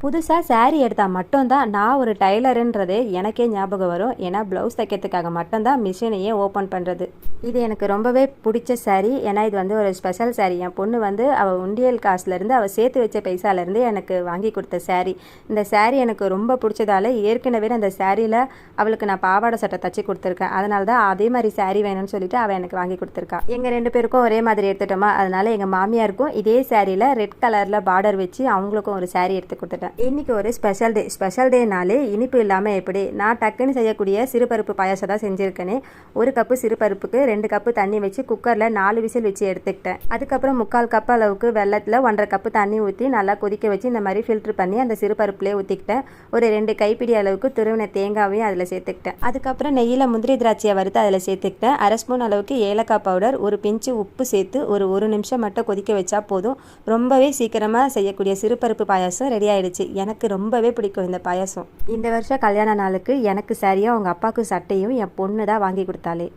புதுசாக saree எடுத்தால் மட்டும்தான் நான் ஒரு டைலருன்றது எனக்கே ஞாபகம் வரும். ஏன்னா ப்ளவுஸ் தைக்கிறதுக்காக மட்டும்தான் மிஷினையே ஓப்பன் பண்ணுறது. இது எனக்கு ரொம்பவே பிடிச்ச saree. ஏன்னா இது வந்து ஒரு ஸ்பெஷல் saree. என் பொண்ணு வந்து அவள் உண்டியல் காசுலேருந்து அவள் சேர்த்து வச்ச பைசாலேருந்து எனக்கு வாங்கி கொடுத்த saree. இந்த saree எனக்கு ரொம்ப பிடிச்சதால ஏற்கனவே அந்த சாரியில் அவளுக்கு நான் பாவாடை சட்டை தச்சு கொடுத்துருக்கேன். அதனால தான் அதே மாதிரி saree வேணும்னு சொல்லிட்டு அவள் எனக்கு வாங்கி கொடுத்துருக்கா. எங்கள் 2 பேருக்கும் ஒரே மாதிரி எடுத்துட்டோமா, அதனால எங்கள் மாமியாருக்கும் இதே சாரியில் ரெட் கலரில் பார்டர் வச்சு அவங்களுக்கும் ஒரு saree எடுத்து கொடுத்துட்டேன். இன்னைக்கு ஒரு ஸ்பெஷல் டேனாலே இனிப்பு இல்லாமல் எப்படி, நான் டக்குன்னு செய்யக்கூடிய சிறுபருப்பு பாயாசம் தான் செஞ்சுருக்கேனே. 1 கப்பு சிறுபருப்புக்கு 2 கப்பு தண்ணி வச்சு குக்கரில் 4 விசில் வச்சு எடுத்துக்கிட்டேன். அதுக்கப்புறம் 3/4 கப் அளவுக்கு வெள்ளத்தில் 1/2 கப்பு தண்ணி ஊற்றி நல்லா கொதிக்க வச்சு இந்த மாதிரி ஃபில்ட்ரு பண்ணி அந்த சிறுபருப்புலேயே ஊற்றிக்கிட்டேன். ஒரு 2 கைப்பிடி அளவுக்கு துருவின தேங்காவையும் அதில் சேர்த்துக்கிட்டேன். அதுக்கப்புறம் நெய்யில் முந்திரி திராட்சையை வறுத்து அதில் சேர்த்துக்கிட்டேன். 1/2 ஸ்பூன் அளவுக்கு ஏலக்காய் பவுடர், ஒரு பிஞ்சு உப்பு சேர்த்து ஒரு நிமிஷம் மட்டும் கொதிக்க வச்சா போதும். ரொம்பவே சீக்கிரமாக செய்யக்கூடிய சிறுபருப்பு பாயாசம் ரெடி ஆயிடுச்சு. எனக்கு ரொம்பவே பிடிக்கும் இந்த பாயாசம். இந்த வருஷம் கல்யாண நாளுக்கு எனக்கு சாரியும் அவங்க அப்பாவுக்கு சட்டையும் என் பொண்ணு தான் வாங்கி கொடுத்தாலே.